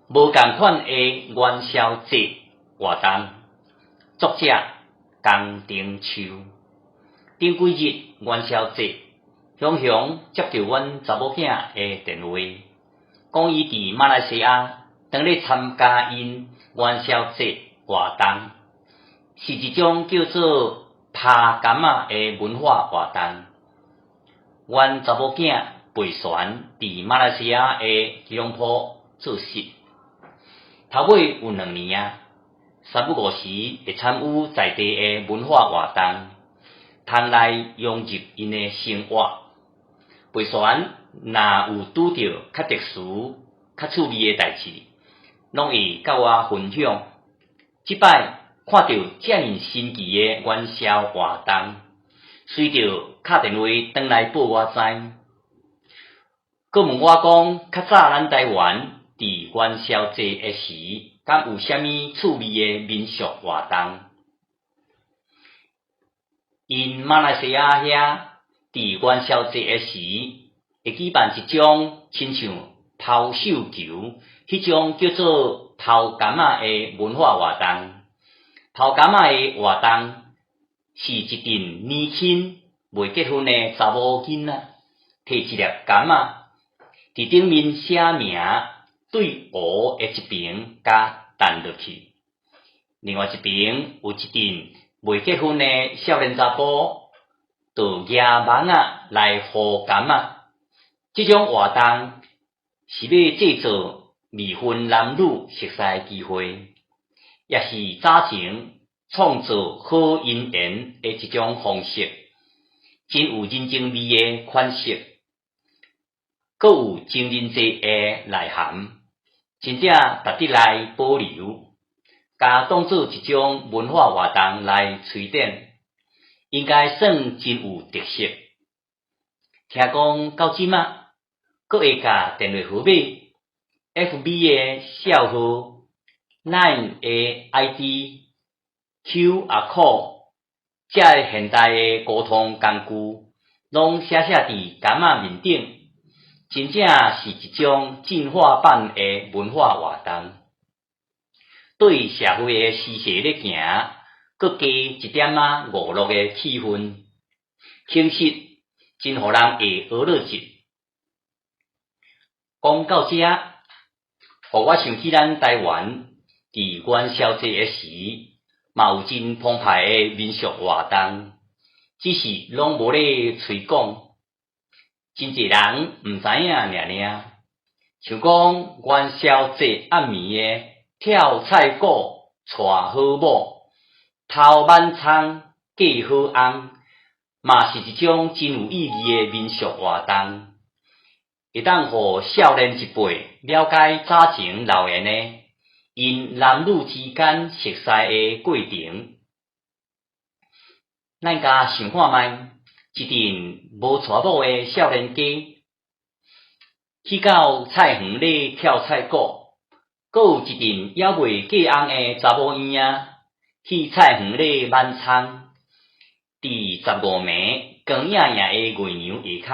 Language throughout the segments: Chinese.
无共款的元宵节活动，作者江丁秋。顶几日元宵节，雄雄接到阮查某囝的电话，讲伊伫马来西亚当咧参加因元宵节活动，是一种叫做拍柑仔的文化活动。阮查某囝陪船伫马来西亚的吉隆坡做事，头尾有2年啊，三不五时会参与在地的文化活动，通来融入因的生活。陪船若有拄到较特殊、较趣味的代志，拢会甲我分享。即摆看到遮尔神奇的元宵活动，随着敲电话转来报我知，佮问我讲，较早咱台湾伫元宵节的时，敢有啥物趣味的民俗活动？因马来西亚遐伫元宵节的时，会举办一种亲像抛绣球，迄种叫做抛柑仔的文化活动。抛柑仔的活动是一阵年轻未结婚的查某囡仔，摕一粒柑仔，伫顶面写名，对湖的一边甲弹落去，另外一边有一阵未结婚的少年查甫，就举网仔来互柑仔。这种活动是要制造未婚男女熟识的机会，也是早前创造好姻缘的一种方式，真有人情味的款式，阁有情人节的内涵，真正值得来保留，甲当做一种文化活动来推展，应该算真有特色。听讲到即仔，阁会甲电话号码、FB 的账号、LINE 的 ID、QR code， 遮个现代的沟通工具，拢写伫柑仔面顶，真正是一种进化版的文化活动。对社会的时势咧行，阁加一点仔娱乐的气氛，轻实真互人会学乐一。讲到遮，互我想起咱台湾伫元宵节的时，嘛有真澎湃的民俗活动，只是拢无咧吹讲，真侪人毋知影尔。像讲元宵节暗暝的跳菜鼓、娶好某、偷挽葱、嫁好翁，嘛是一种真有意义的民俗活动，会当互少年一辈了解早前老年的因男女之间熟识的过程。咱甲想看觅，一阵无娶某的少年家，去到菜园咧跳菜鼓，阁有一阵还未嫁翁的查某婴仔，去菜园咧挽葱。伫15暝光影影的月娘下骹，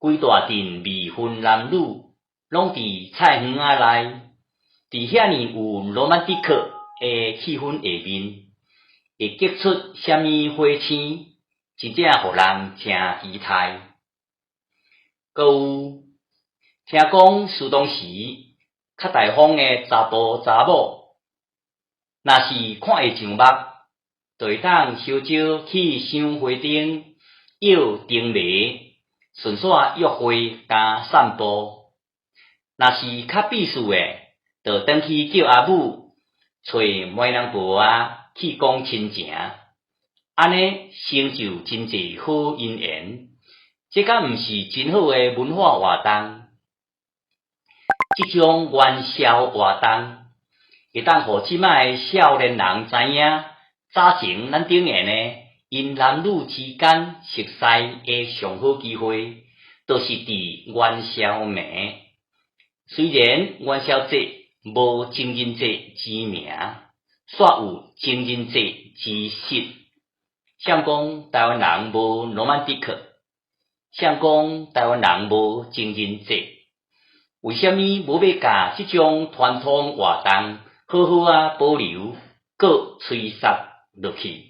规大阵未婚男女拢伫菜园仔内，伫遐尼有罗曼蒂克的气氛下面，会结出啥物花星，真正互人真期待。阁有听讲苏当时较大方的查甫查某，若是看会上目，就会当烧招去香花顶摇灯谜，顺续约会加散步。若是较避暑的，就转去叫阿母找媒人婆去讲亲情，安尼成就真侪好姻缘。这敢毋是真好的文化活动？这种元宵活动会当互即摆少年人知影，早前咱顶下呢，因男女之间熟识的上好机会，就是伫元宵暝。虽然元宵节无情人节之名，却有情人节之实。谁讲台湾人无罗曼蒂克？谁讲台湾人无情人节？为虾米无要甲即种传统活动好好保留，搁吹杀落去？